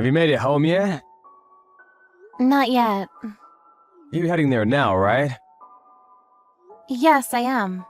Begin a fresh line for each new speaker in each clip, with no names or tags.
Have you made it home yet?
Not yet.
You're heading there now, right?
Yes, I am.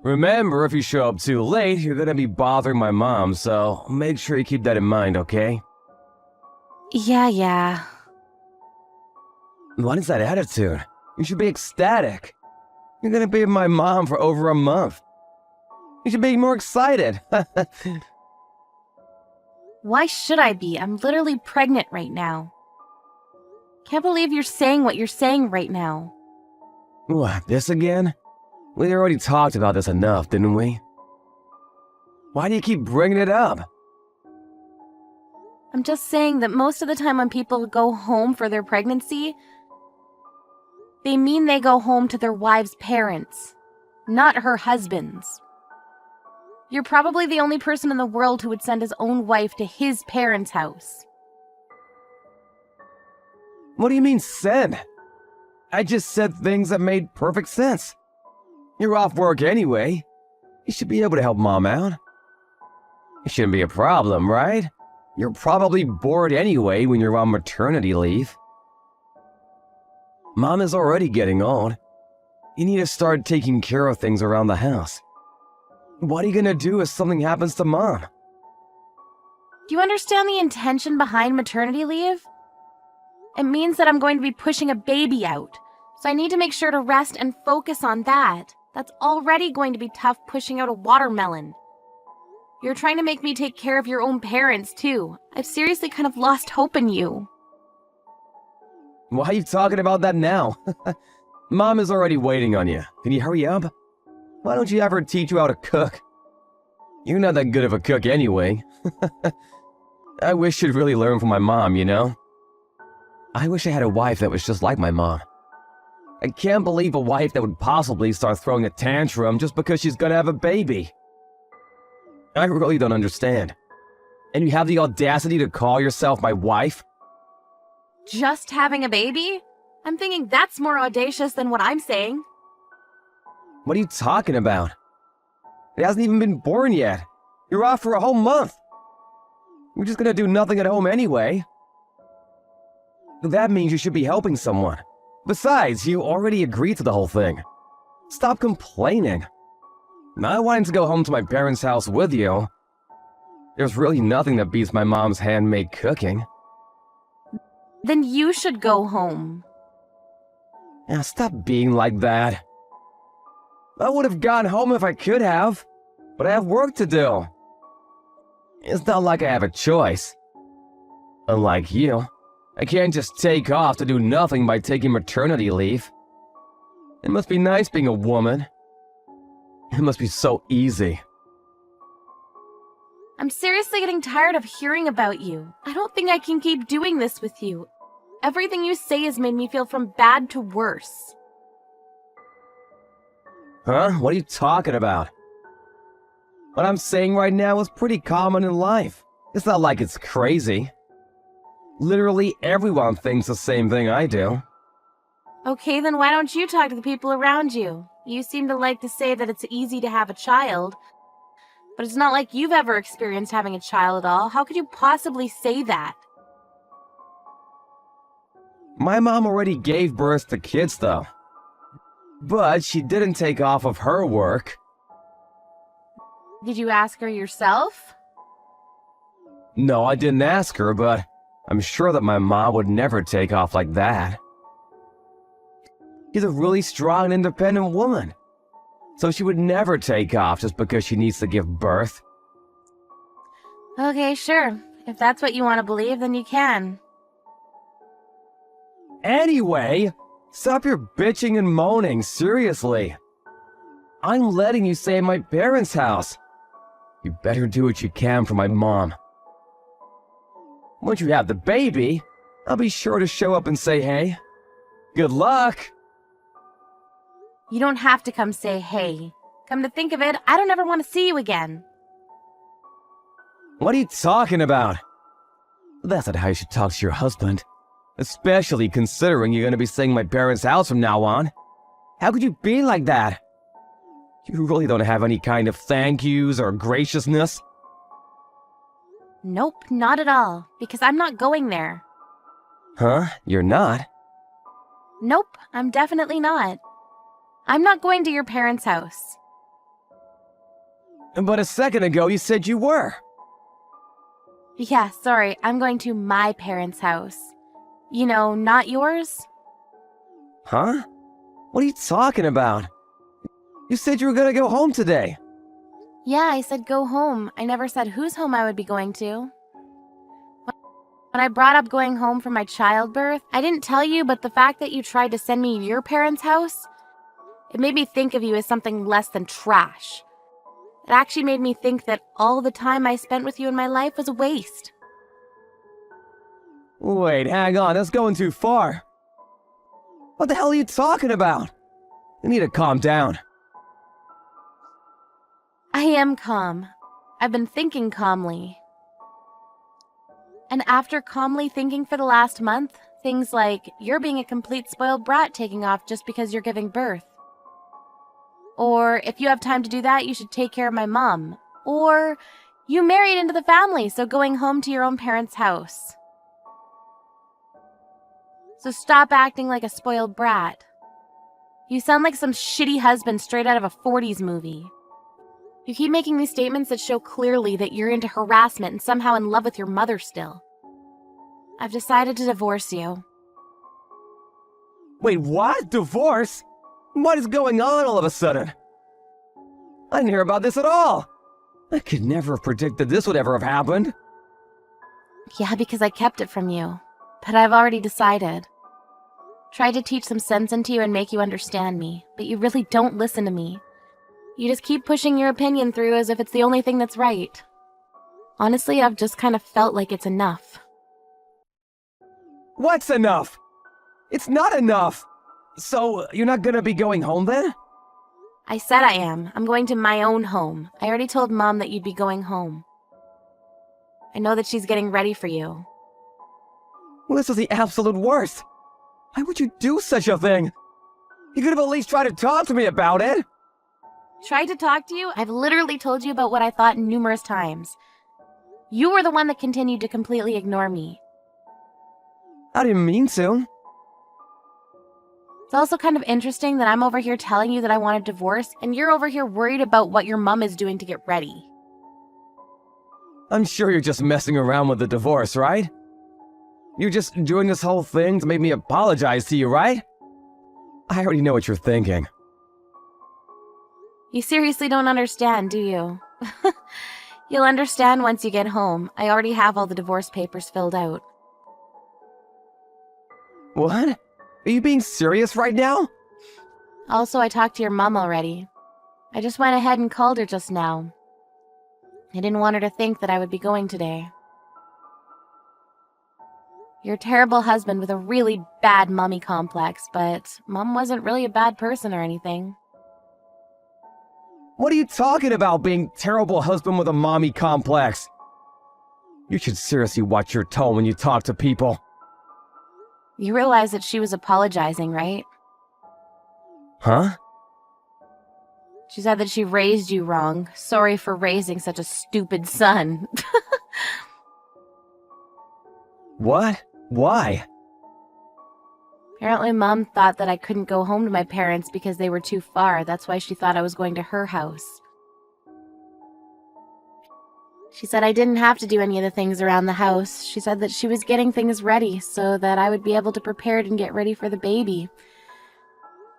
Remember, if you show up too late, you're gonna be bothering my mom, so make sure you keep that in mind, okay?
Yeah.
What is that attitude? You should be ecstatic. You're gonna be with my mom for over a month. You should be more excited.
Why should I be? I'm literally pregnant right now. Can't believe you're saying what you're saying right now.
What, this again? We already talked about this enough, didn't we? Why do you keep bringing it up?
I'm just saying that most of the time when people go home for their pregnancy, they mean they go home to their wife's parents, not her husband's. You're probably the only person in the world who would send his own wife to his parents' house.
What do you mean, send? I just said things that made perfect sense. You're off work anyway. You should be able to help Mom out. It shouldn't be a problem, right? You're probably bored anyway when you're on maternity leave. Mom is already getting old. You need to start taking care of things around the house. What are you gonna do if something happens to Mom?
Do you understand the intention behind maternity leave? It means that I'm going to be pushing a baby out, so I need to make sure to rest and focus on that. That's already going to be tough pushing out a watermelon. You're trying to make me take care of your own parents, too. I've seriously kind of lost hope in you.
Why are you talking about that now? Mom is already waiting on you. Can you hurry up? Why don't you have her teach you how to cook? You're not that good of a cook anyway. I wish you'd really learn from my mom, you know? I wish I had a wife that was just like my mom. I can't believe a wife that would possibly start throwing a tantrum just because she's gonna have a baby. I really don't understand. And you have the audacity to call yourself my wife?
Just having a baby? I'm thinking that's more audacious than what I'm saying.
What are you talking about? It hasn't even been born yet. You're off for a whole month. You're just gonna do nothing at home anyway. That means you should be helping someone. Besides, you already agreed to the whole thing. Stop complaining. I wanted to go home to my parents' house with you. There's really nothing that beats my mom's handmade cooking.
Then you should go home.
Now stop being like that. I would have gone home if I could have, but I have work to do. It's not like I have a choice. Unlike you, I can't just take off to do nothing by taking maternity leave. It must be nice being a woman. It must be so easy.
I'm seriously getting tired of hearing about you. I don't think I can keep doing this with you. Everything you say has made me feel from bad to worse.
Huh? What are you talking about? What I'm saying right now is pretty common in life. It's not like it's crazy. Literally everyone thinks the same thing I do.
Okay, then why don't you talk to the people around you? You seem to like to say that it's easy to have a child, but it's not like you've ever experienced having a child at all. How could you possibly say that?
My mom already gave birth to kids though. But she didn't take off of her work.
Did you ask her yourself?
No, I didn't ask her, but I'm sure that my mom would never take off like that. She's a really strong and independent woman. So she would never take off just because she needs to give birth.
Okay, sure. If that's what you want to believe, then you can.
Anyway, stop your bitching and moaning, seriously. I'm letting you stay at my parents' house. You better do what you can for my mom. Once you have the baby, I'll be sure to show up and say hey. Good luck!
You don't have to come say hey. Come to think of it, I don't ever want to see you again.
What are you talking about? That's not how you should talk to your husband. Especially considering you're going to be staying at my parents' house from now on. How could you be like that? You really don't have any kind of thank yous or graciousness?
Nope, not at all, because I'm not going there.
Huh? You're not?
Nope, I'm definitely not. I'm not going to your parents' house.
But a second ago you said you were.
Yeah, sorry, I'm going to my parents' house. You know, not yours?
Huh? What are you talking about? You said you were gonna go home today.
Yeah, I said go home. I never said whose home I would be going to. When I brought up going home for my childbirth, I didn't tell you, but the fact that you tried to send me to your parents' house, it made me think of you as something less than trash. It actually made me think that all the time I spent with you in my life was a waste.
Wait, hang on, that's going too far. What the hell are you talking about? You need to calm down.
I am calm. I've been thinking calmly. And after calmly thinking for the last month, things like you're being a complete spoiled brat taking off just because you're giving birth. Or if you have time to do that, you should take care of my mom. Or you married into the family, so going home to your own parents' house. So stop acting like a spoiled brat. You sound like some shitty husband straight out of a 40s movie. You keep making these statements that show clearly that you're into harassment and somehow in love with your mother still. I've decided to divorce you.
Wait, what? Divorce? What is going on all of a sudden? I didn't hear about this at all. I could never have predicted this would ever have happened.
Yeah, because I kept it from you. But I've already decided. Tried to teach some sense into you and make you understand me, but you really don't listen to me. You just keep pushing your opinion through as if it's the only thing that's right. Honestly, I've just kind of felt like it's enough.
What's enough? It's not enough. So, you're not gonna be going home then?
I said I am. I'm going to my own home. I already told Mom that you'd be going home. I know that she's getting ready for you.
Well, this is the absolute worst. Why would you do such a thing? You could have at least tried to talk to me about it.
Tried to talk to you? I've literally told you about what I thought numerous times. You were the one that continued to completely ignore me.
I didn't mean to.
It's also kind of interesting that I'm over here telling you that I want a divorce, and you're over here worried about what your mom is doing to get ready.
I'm sure you're just messing around with the divorce, right? You're just doing this whole thing to make me apologize to you, right? I already know what you're thinking.
You seriously don't understand, do you? You'll understand once you get home. I already have all the divorce papers filled out.
What? Are you being serious right now?
Also, I talked to your mom already. I just went ahead and called her just now. I didn't want her to think that I would be going today. You're a terrible husband with a really bad mommy complex, but Mom wasn't really a bad person or anything.
What are you talking about, being terrible husband with a mommy complex? You should seriously watch your tone when you talk to people.
You realize that she was apologizing, right?
Huh?
She said that she raised you wrong. Sorry for raising such a stupid son.
What? Why?
Apparently Mom thought that I couldn't go home to my parents because they were too far. That's why she thought I was going to her house. She said I didn't have to do any of the things around the house. She said that she was getting things ready so that I would be able to prepare it and get ready for the baby.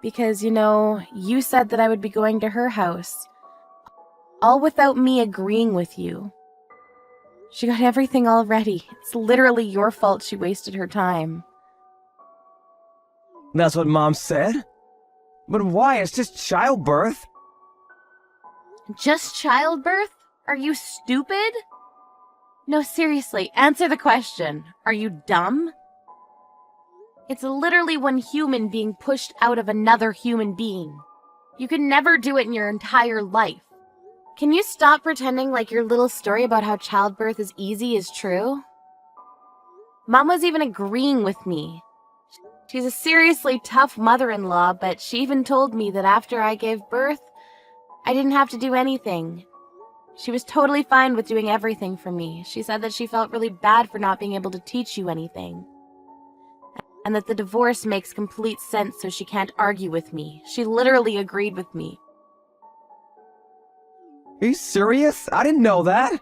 Because, you know, you said that I would be going to her house. All without me agreeing with you. She got everything all ready. It's literally your fault she wasted her time.
That's what Mom said? But why? It's just childbirth.
Just childbirth? Are you stupid? No, seriously, answer the question. Are you dumb? It's literally one human being pushed out of another human being. You can never do it in your entire life. Can you stop pretending like your little story about how childbirth is easy is true? Mom was even agreeing with me. She's a seriously tough mother-in-law, but she even told me that after I gave birth, I didn't have to do anything. She was totally fine with doing everything for me. She said that she felt really bad for not being able to teach you anything. And that the divorce makes complete sense, so she can't argue with me. She literally agreed with me.
Are you serious? I didn't know that.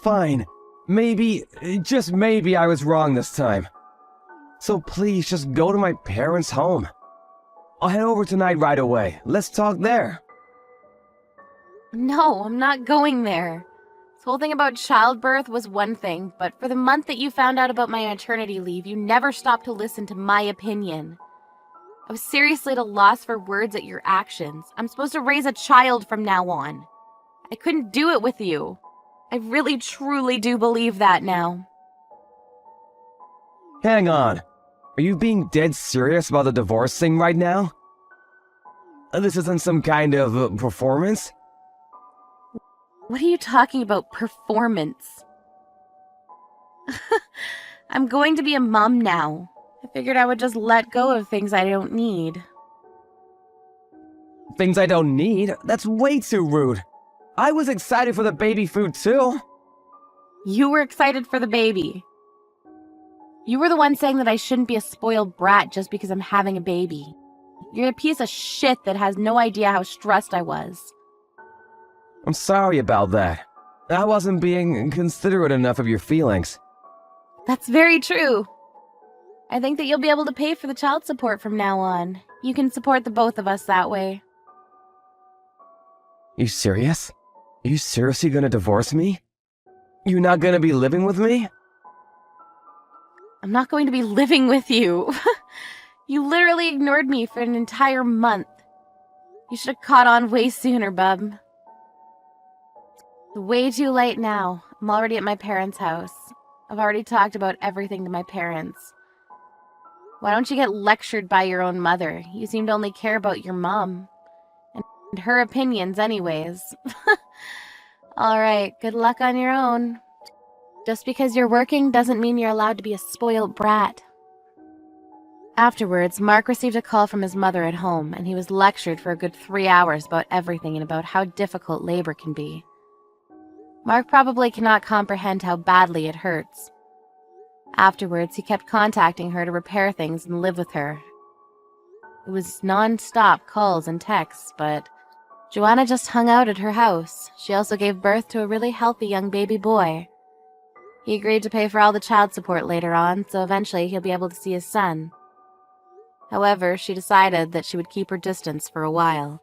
Fine. Maybe, just maybe I was wrong this time. So please just go to my parents' home. I'll head over tonight right away. Let's talk there.
No, I'm not going there. This whole thing about childbirth was one thing, but for the month that you found out about my maternity leave, you never stopped to listen to my opinion. I was seriously at a loss for words at your actions. I'm supposed to raise a child from now on. I couldn't do it with you. I really, truly do believe that now.
Hang on. Are you being dead serious about the divorce thing right now? This isn't some kind of performance?
What are you talking about, performance? I'm going to be a mom now. I figured I would just let go of things I don't need.
Things I don't need? That's way too rude. I was excited for the baby food too.
You were excited for the baby. You were the one saying that I shouldn't be a spoiled brat just because I'm having a baby. You're a piece of shit that has no idea how stressed I was.
I'm sorry about that. I wasn't being considerate enough of your feelings.
That's very true. I think that you'll be able to pay for the child support from now on. You can support the both of us that way.
You serious? Are you seriously gonna divorce me? You're not gonna be living with me?
I'm not going to be living with you. You literally ignored me for an entire month. You should have caught on way sooner, bub. It's way too late now. I'm already at my parents' house. I've already talked about everything to my parents. Why don't you get lectured by your own mother? You seem to only care about your mom. And her opinions anyways. Alright, good luck on your own. Just because you're working doesn't mean you're allowed to be a spoiled brat. Afterwards, Mark received a call from his mother at home, and he was lectured for a good 3 hours about everything and about how difficult labor can be. Mark probably cannot comprehend how badly it hurts. Afterwards, he kept contacting her to repair things and live with her. It was non-stop calls and texts, but Joanna just hung out at her house. She also gave birth to a really healthy young baby boy. He agreed to pay for all the child support later on, so eventually he'll be able to see his son. However, she decided that she would keep her distance for a while.